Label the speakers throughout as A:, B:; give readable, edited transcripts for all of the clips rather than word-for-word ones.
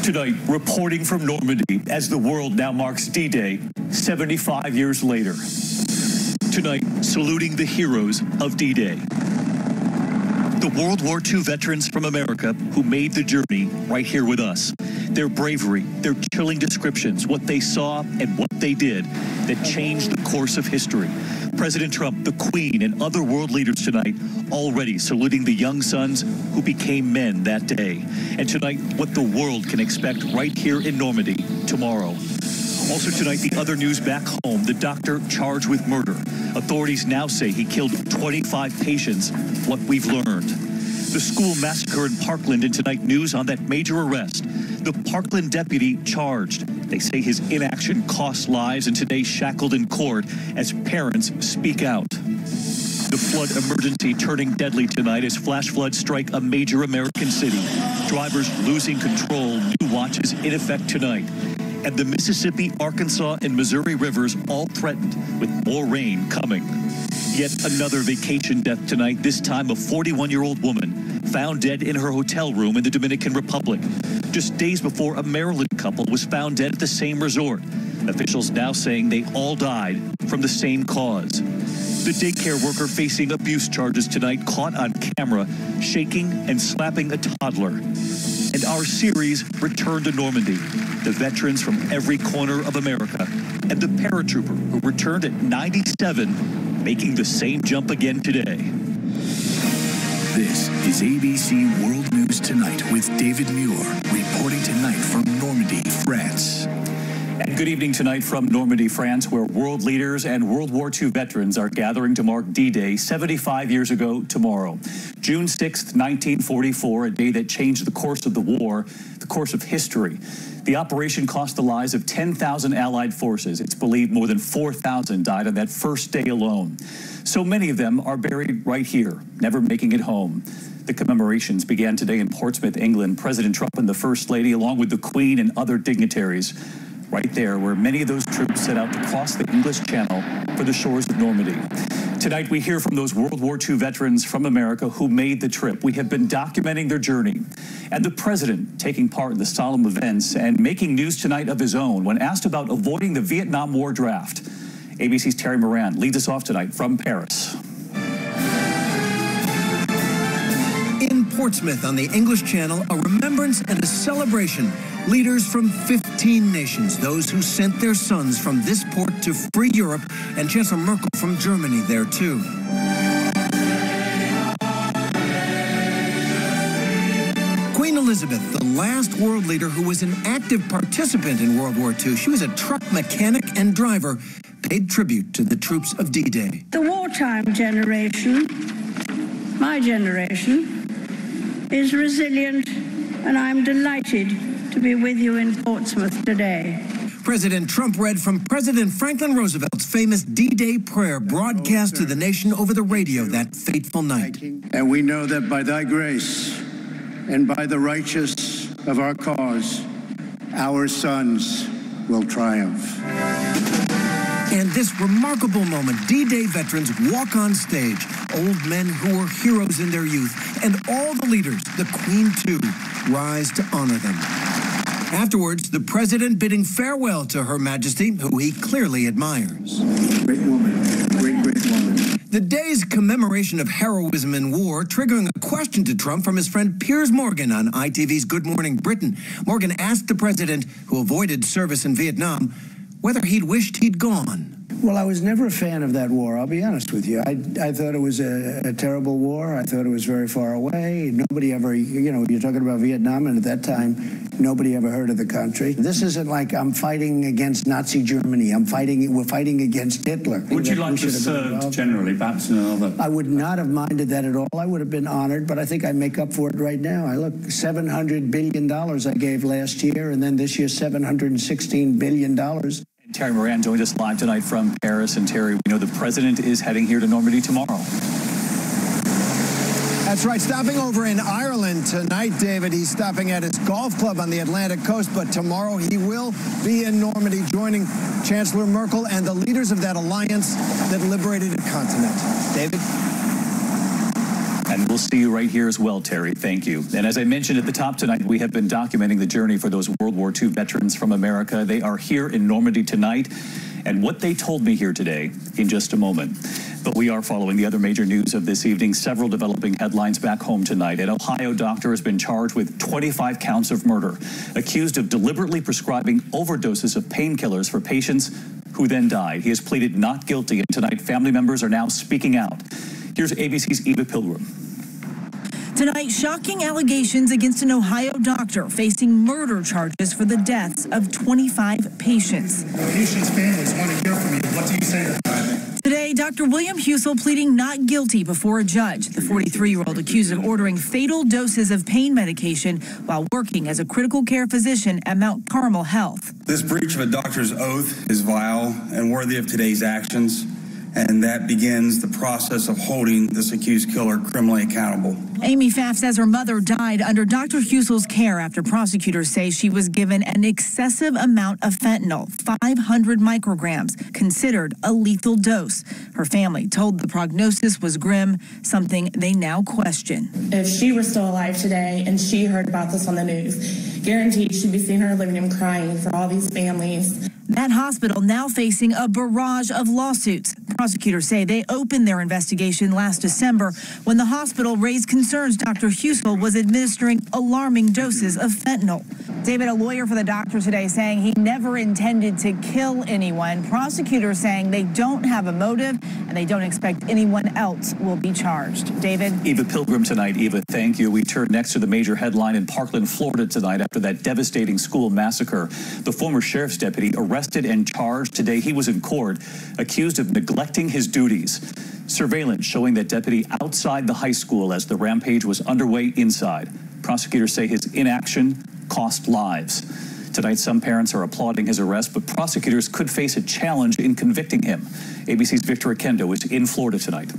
A: Tonight, reporting from Normandy as the world now marks D-Day 75 years later. Tonight, saluting the heroes of D-Day. The World War II veterans from America who made the journey right here with us. Their bravery, their chilling descriptions, what they saw and what they did that changed the course of history. President Trump, the Queen, and other world leaders tonight already saluting the young sons who became men that day. And tonight, what the world can expect right here in Normandy tomorrow. Also tonight, the other news back home, the doctor charged with murder. Authorities now say he killed 25 patients, what we've learned. The school massacre in Parkland, and tonight news on that major arrest. The Parkland Deputy charged. They say his inaction cost lives, and today shackled in court as parents speak out. The flood emergency turning deadly tonight as flash floods strike a major American city. Drivers losing control, new watches in effect tonight. And the Mississippi, Arkansas, and Missouri rivers all threatened with more rain coming. Yet another vacation death tonight, this time a 41-year-old woman found dead in her hotel room in the Dominican Republic. Just days before, a Maryland couple was found dead at the same resort. Officials now saying they all died from the same cause. The daycare worker facing abuse charges tonight, caught on camera shaking and slapping a toddler. And our series, Return to Normandy, the veterans from every corner of America, and the paratrooper who returned at 97, making the same jump again today.
B: This is ABC World News Tonight with David Muir, reporting tonight from Normandy, France.
A: And good evening tonight from Normandy, France, where world leaders and World War II veterans are gathering to mark D-Day 75 years ago tomorrow. June 6th, 1944, a day that changed the course of the war, the course of history. The operation cost the lives of 10,000 Allied forces. It's believed more than 4,000 died on that first day alone. So many of them are buried right here, never making it home. The commemorations began today in Portsmouth, England. President Trump and the First Lady, along with the Queen and other dignitaries, right there where many of those troops set out to cross the English Channel for the shores of Normandy. Tonight, we hear from those World War II veterans from America who made the trip. We have been documenting their journey. And the president taking part in the solemn events and making news tonight of his own when asked about avoiding the Vietnam War draft. ABC's Terry Moran leads us off tonight from Paris.
C: In Portsmouth on the English Channel, a remembrance and a celebration. Leaders from 15 nations, those who sent their sons from this port to free Europe, and Chancellor Merkel from Germany there too. Queen Elizabeth, the last world leader who was an active participant in World War II. She was a truck mechanic and driver, paid tribute to the troops of D-Day.
D: The wartime generation, my generation, is resilient, and I'm delighted to be with you in Portsmouth today.
C: President Trump read from President Franklin Roosevelt's famous D-Day prayer broadcast to the nation over the radio that fateful night.
E: And we know that by thy grace and by the righteous of our cause, our sons will triumph.
C: And this remarkable moment, D-Day veterans walk on stage, old men who were heroes in their youth, and all the leaders, the Queen too, rise to honor them. Afterwards, the president bidding farewell to Her Majesty, who he clearly admires.
E: Great woman, great woman.
C: The day's commemoration of heroism in war triggering a question to Trump from his friend Piers Morgan on ITV's Good Morning Britain. Morgan asked the president, who avoided service in Vietnam, whether he'd wished he'd gone.
F: Well, I was never a fan of that war, I'll be honest with you. I thought it was a terrible war. I thought it was very far away. Nobody ever, you know, you're talking about Vietnam, and at that time, nobody ever heard of the country. This isn't like I'm fighting against Nazi Germany. We're fighting against Hitler.
A: Would you like to serve generally, perhaps in another?
F: I would not have minded that at all. I would have been honored, but I think I make up for it right now. I look, $700 billion I gave last year, and then this year, $716 billion.
A: Terry Moran joined us live tonight from Paris. And Terry, we know the president is heading here to Normandy tomorrow.
G: That's right, stopping over in Ireland tonight, David. He's stopping at his golf club on the Atlantic coast, but tomorrow he will be in Normandy joining Chancellor Merkel and the leaders of that alliance that liberated a continent. David?
A: And we'll see you right here as well, Terry. Thank you. And as I mentioned at the top tonight, we have been documenting the journey for those World War II veterans from America. They are here in Normandy tonight, and what they told me here today in just a moment. But we are following the other major news of this evening. Several developing headlines back home tonight. An Ohio doctor has been charged with 25 counts of murder, accused of deliberately prescribing overdoses of painkillers for patients who then died. He has pleaded not guilty, and tonight family members are now speaking out. Here's ABC's Eva Pilgrim.
H: Tonight, shocking allegations against an Ohio doctor facing murder charges for the deaths of 25 patients.
I: The patients' families want to hear from you. What do you say to that?
H: Today, Dr. William Hughes pleading not guilty before a judge. The 43-year-old accused of ordering fatal doses of pain medication while working as a critical care physician at Mount Carmel Health.
J: This breach of a doctor's oath is vile and worthy of today's actions, and that begins the process of holding this accused killer criminally accountable.
H: Amy Pfaff says her mother died under Dr. Hughes' care after prosecutors say she was given an excessive amount of fentanyl, 500 micrograms, considered a lethal dose. Her family told the prognosis was grim, something they now question.
K: If she were still alive today and she heard about this on the news, guaranteed she'd be seeing her living room crying for all these families.
H: That hospital now facing a barrage of lawsuits. Prosecutors say they opened their investigation last December when the hospital raised concerns Dr. Hughes was administering alarming doses of fentanyl.
L: David, a lawyer for the doctor today saying he never intended to kill anyone. Prosecutors saying they don't have a motive and they don't expect anyone else will be charged. David?
A: Eva Pilgrim tonight. Eva, thank you. We turn next to the major headline in Parkland, Florida tonight after that devastating school massacre. The former sheriff's deputy arrested and charged today. He was in court accused of neglecting his duties. Surveillance showing that deputy outside the high school as the rampage was underway inside. Prosecutors say his inaction cost lives. Tonight, some parents are applauding his arrest, but prosecutors could face a challenge in convicting him. ABC's Victor Akendo is in Florida tonight.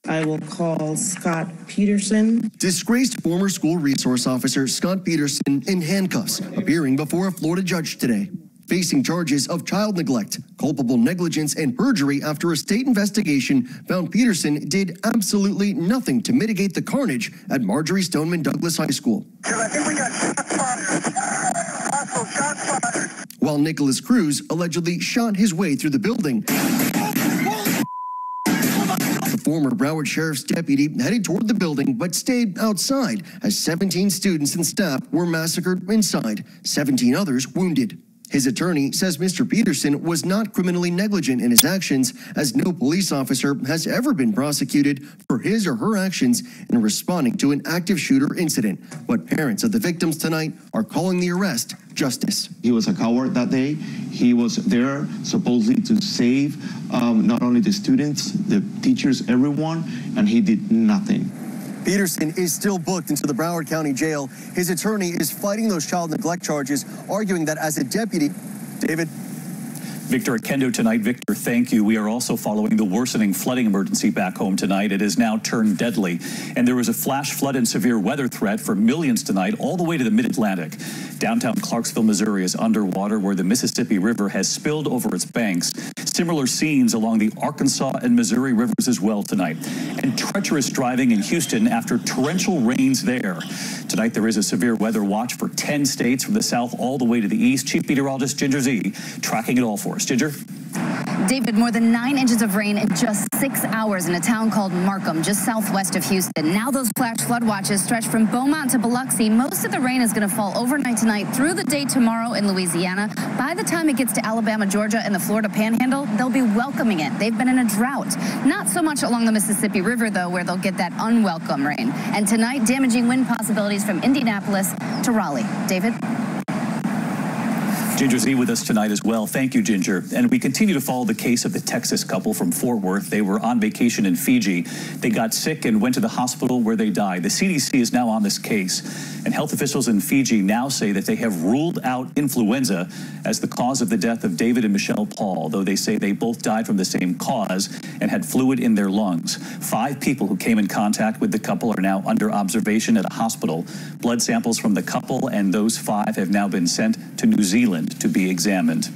M: I will call Scott Peterson.
N: Disgraced former school resource officer Scott Peterson in handcuffs, appearing before a Florida judge today, facing charges of child neglect, culpable negligence, and perjury after a state investigation found Peterson did absolutely nothing to mitigate the carnage at Marjorie Stoneman Douglas High School.
O: I think we got shots fired. Possible shots fired.
N: While Nicholas Cruz allegedly shot his way through the building. The former Broward Sheriff's deputy headed toward the building but stayed outside as 17 students and staff were massacred inside, 17 others wounded. His attorney says Mr. Peterson was not criminally negligent in his actions, as no police officer has ever been prosecuted for his or her actions in responding to an active shooter incident. But parents of the victims tonight are calling the arrest justice.
P: He was a coward that day. He was there supposedly to save not only the students, the teachers, everyone, and he did nothing.
N: Peterson is still booked into the Broward County Jail. His attorney is fighting those child neglect charges, arguing that as a deputy, David.
A: Victor Akendo tonight. Victor, thank you. We are also following the worsening flooding emergency back home tonight. It has now turned deadly, and there is a flash flood and severe weather threat for millions tonight all the way to the mid-Atlantic. Downtown Clarksville, Missouri is underwater where the Mississippi River has spilled over its banks. Similar scenes along the Arkansas and Missouri rivers as well tonight. And treacherous driving in Houston after torrential rains there. Tonight there is a severe weather watch for 10 states from the south all the way to the east. Chief Meteorologist Ginger Z tracking it all for us. Ginger?
Q: David, more than 9 inches of rain in just 6 hours in a town called Markham, just southwest of Houston. Now those flash flood watches stretch from Beaumont to Biloxi. Most of the rain is going to fall overnight tonight through the day tomorrow in Louisiana. By the time it gets to Alabama, Georgia, and the Florida Panhandle, they'll be welcoming it. They've been in a drought. Not so much along the Mississippi River, though, where they'll get that unwelcome rain. And tonight, damaging wind possibilities from Indianapolis to Raleigh. David?
A: Ginger Z with us tonight as well. Thank you, Ginger. And we continue to follow the case of the Texas couple from Fort Worth. They were on vacation in Fiji. They got sick and went to the hospital where they died. The CDC is now on this case. And health officials in Fiji now say that they have ruled out influenza as the cause of the death of David and Michelle Paul, though they say they both died from the same cause and had fluid in their lungs. 5 people who came in contact with the couple are now under observation at a hospital. Blood samples from the couple and those 5 have now been sent to New Zealand to be examined.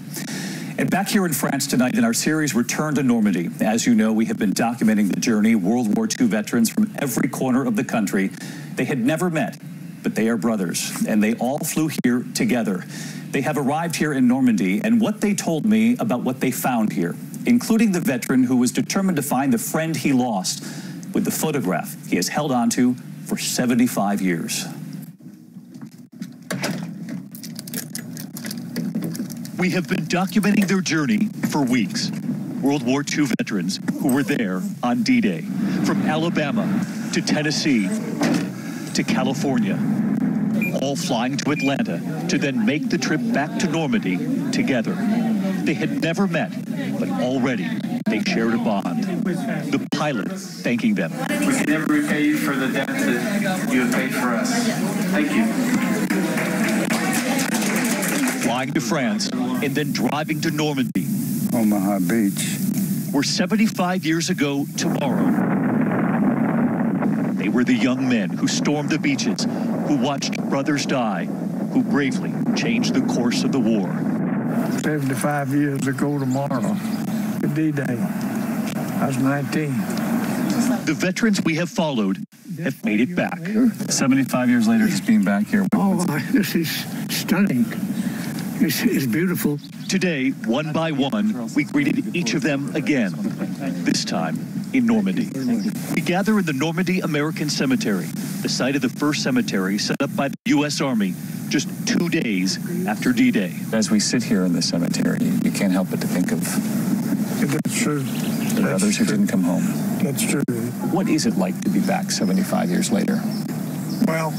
A: And back here in France tonight in our series, Return to Normandy. As you know, we have been documenting the journey. World War II veterans from every corner of the country. They had never met, but they are brothers, and they all flew here together. They have arrived here in Normandy, and what they told me about what they found here, including the veteran who was determined to find the friend he lost with the photograph he has held onto for 75 years. We have been documenting their journey for weeks. World War II veterans who were there on D-Day, from Alabama to Tennessee to California, all flying to Atlanta to then make the trip back to Normandy together. They had never met, but already they shared a bond. The pilot thanking them.
R: We can never repay you for the debt that you have paid for us. Thank you.
A: Flying to France and then driving to Normandy.
S: Omaha Beach.
A: Where 75 years ago tomorrow, they were the young men who stormed the beaches, who watched brothers die, who bravely changed the course of the war.
S: 75 years ago tomorrow, D-Day. I was 19.
A: The veterans we have followed have made it back.
S: 75 years later, just being back here.
F: Oh, this is stunning. It's beautiful.
A: Today, one by one, we greeted each of them again, this time in Normandy. We gather in the Normandy American Cemetery, the site of the first cemetery set up by the U.S. Army just 2 days after D-Day.
S: As we sit here in the cemetery, you can't help but to think of the brothers who didn't come home.
F: That's true.
S: What is it like to be back 75 years later?
F: Well,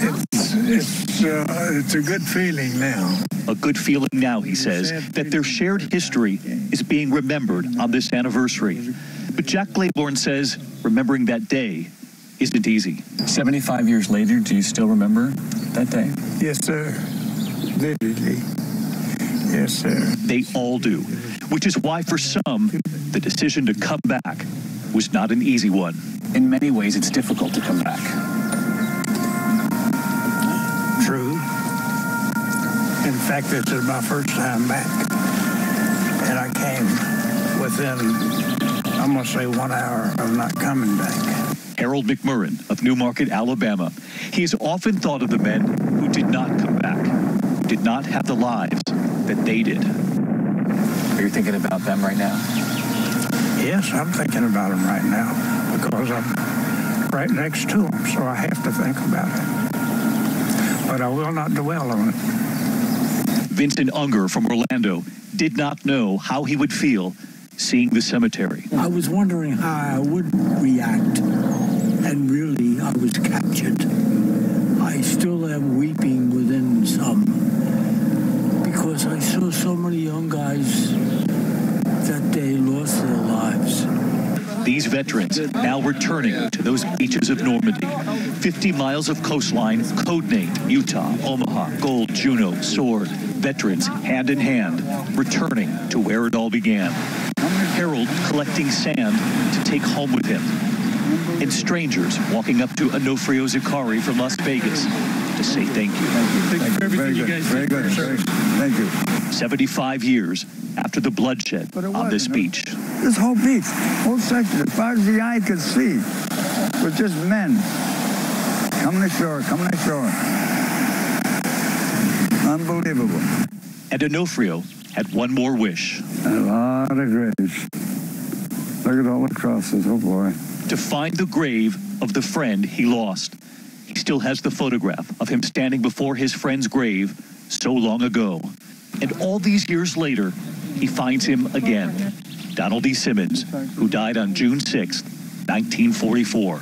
F: it's a good feeling now.
A: A good feeling now, he says, that their shared history is being remembered on this anniversary. But Jack Claiborne says remembering that day isn't easy.
S: 75 years later, do you still remember that day?
F: Yes, sir. Vividly. Yes, sir.
A: They all do, which is why for some, the decision to come back was not an easy one.
S: In many ways, it's difficult to come back.
F: True. In fact, this is my first time back. And I came within, I'm going to say, 1 hour of not coming back.
A: Harold McMurrin of Newmarket, Alabama. He has often thought of the men who did not come back, who did not have the lives that they did.
S: Are you thinking about them right now?
F: Yes, I'm thinking about them right now because I'm right next to them, so I have to think about it. But I will not dwell on it.
A: Vincent Unger from Orlando did not know how he would feel seeing the cemetery.
T: I was wondering how I would react, and really I was captured. I still am weeping within some, because I saw so many young guys that day lost their lives.
A: These veterans now returning to those beaches of Normandy. 50 miles of coastline, codenamed Utah, Omaha, Gold, Juno, Sword. Veterans, hand in hand, returning to where it all began. Harold collecting sand to take home with him. And strangers walking up to Onofrio Zicari from Las Vegas to say thank you.
S: Thank you for everything you guys did. Very good, sir. Thank you.
A: 75 years after the bloodshed on this beach.
U: This whole beach, whole section, as far as the eye could see, was just men coming ashore, coming ashore. Unbelievable.
A: And Onofrio had one more wish.
U: A lot of graves. Look at all the crosses, oh boy.
A: To find the grave of the friend he lost. He still has the photograph of him standing before his friend's grave so long ago. And all these years later, he finds him again. Donald E. Simmons, who died on June 6, 1944.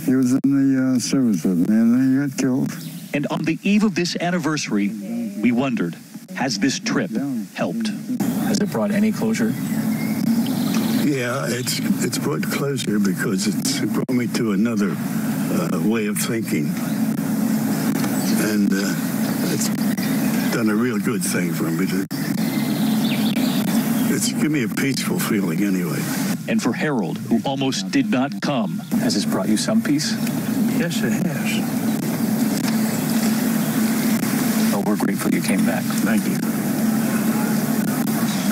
U: He was in the service with me, and then he got killed.
A: And on the eve of this anniversary, we wondered, has this trip helped?
S: Has it brought any closure?
E: Yeah, it's brought closure because it's brought me to another way of thinking. And it's done a real good thing for me. It's given me a peaceful feeling anyway.
A: And for Harold, who almost did not come,
S: has this brought you some peace?
F: Yes, it has.
S: Well, we're grateful you came back.
F: Thank you.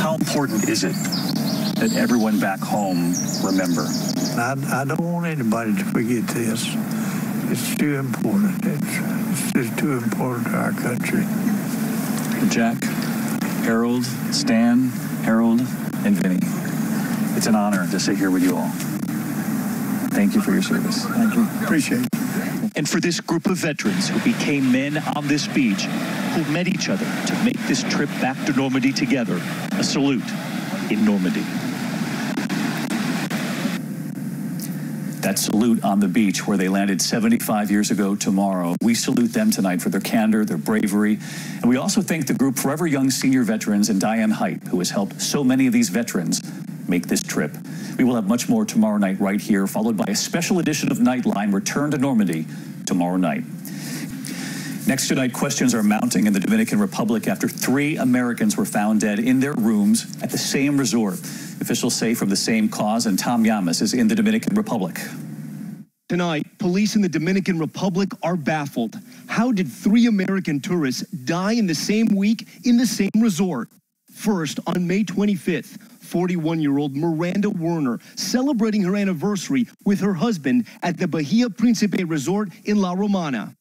A: How important is it that everyone back home remember?
U: I don't want anybody to forget this. It's too important. It's just too important to our country.
S: Jack, Harold, Stan, Harold, and Vinny, it's an honor to sit here with you all. Thank you for your service.
U: Thank you. Appreciate it.
A: And for this group of veterans who became men on this beach, who met each other to make this trip back to Normandy together, a salute in Normandy. That salute on the beach where they landed 75 years ago tomorrow. We salute them tonight for their candor, their bravery. And we also thank the group Forever Young Senior Veterans and Diane Height, who has helped so many of these veterans make this trip. We will have much more tomorrow night right here, followed by a special edition of Nightline, Return to Normandy, tomorrow night. Next tonight, questions are mounting in the Dominican Republic after 3 Americans were found dead in their rooms at the same resort. Officials say from the same cause, and Tom Llamas is in the Dominican Republic.
B: Tonight, police in the Dominican Republic are baffled. How did 3 American tourists die in the same week in the same resort? First, on May 25th, 41-year-old Miranda Werner celebrating her anniversary with her husband at the Bahia Principe Resort in La Romana.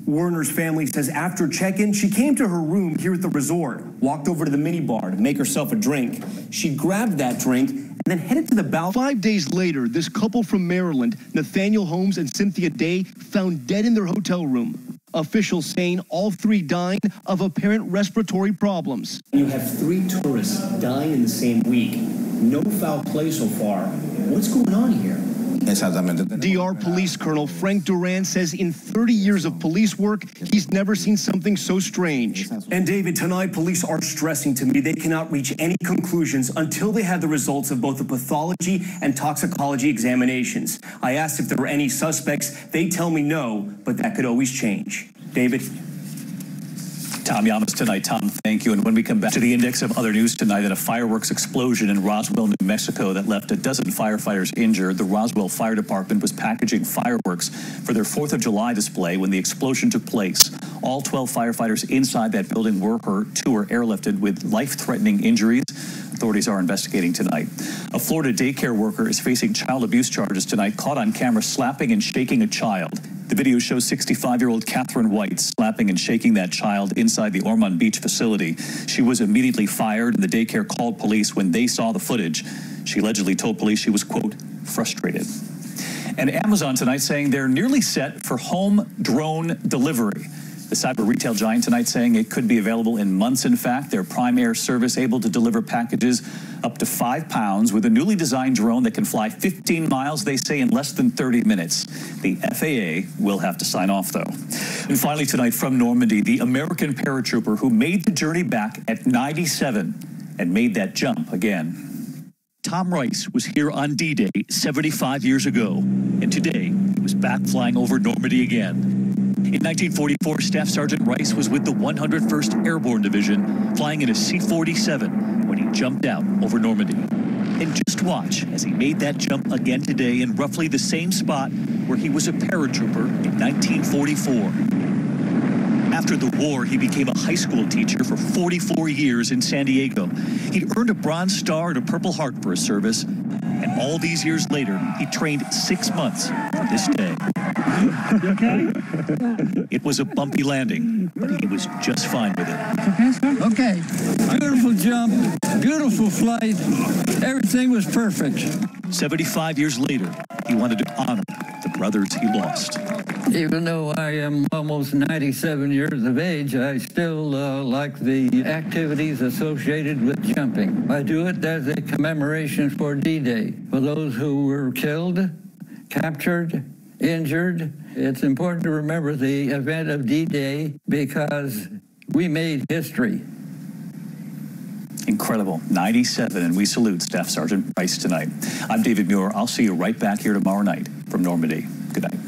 V: Werner's family says after check-in, she came to her room here at the resort, walked over to the minibar to make herself a drink. She grabbed that drink and then headed to the balcony.
B: 5 days later, this couple from Maryland, Nathaniel Holmes and Cynthia Day, found dead in their hotel room. Officials saying all 3 dying of apparent respiratory problems.
V: You have 3 tourists dying in the same week. No foul play so far. What's going on here?
B: DR Police Colonel Frank Duran says in 30 years of police work, he's never seen something so strange.
V: And David, tonight police are stressing to me they cannot reach any conclusions until they have the results of both the pathology and toxicology examinations. I asked if there were any suspects. They tell me no, but that could always change. David?
A: Tom Llamas tonight. Tom, thank you. And when we come back to the index of other news tonight, at a fireworks explosion in Roswell, New Mexico that left a dozen firefighters injured, the Roswell Fire Department was packaging fireworks for their 4th of July display when the explosion took place. All 12 firefighters inside that building were hurt. 2 were airlifted with life-threatening injuries. Authorities are investigating tonight. A Florida daycare worker is facing child abuse charges tonight, caught on camera slapping and shaking a child. The video shows 65-year-old Catherine White slapping and shaking that child inside the Ormond Beach facility. She was immediately fired, and the daycare called police when they saw the footage. She allegedly told police she was, quote, frustrated. And Amazon tonight saying they're nearly set for home drone delivery. The cyber retail giant tonight saying it could be available in months. In fact, their Prime Air service able to deliver packages up to 5 pounds with a newly designed drone that can fly 15 miles, they say, in less than 30 minutes. The FAA will have to sign off, though. And finally tonight from Normandy, the American paratrooper who made the journey back at 97 and made that jump again. Tom Rice was here on D-Day 75 years ago, and today he was back flying over Normandy again. In 1944, Staff Sergeant Rice was with the 101st Airborne Division, flying in a C-47 when he jumped out over Normandy. And just watch as he made that jump again today in roughly the same spot where he was a paratrooper in 1944. After the war, he became a high school teacher for 44 years in San Diego. He'd earned a Bronze Star and a Purple Heart for his service. And all these years later, he trained 6 months for this day.
W: You okay?
A: It was a bumpy landing, but he was just fine with it.
W: Okay. Beautiful jump, beautiful flight. Everything was perfect.
A: 75 years later, he wanted to honor the brothers he lost.
W: Even though I am almost 97 years of age, I still like the activities associated with jumping. I do it as a commemoration for D-Day. For those who were killed, captured, injured, it's important to remember the event of D-Day because we made history.
A: Incredible. 97, and we salute Staff Sergeant Rice tonight. I'm David Muir. I'll see you right back here tomorrow night from Normandy. Good night.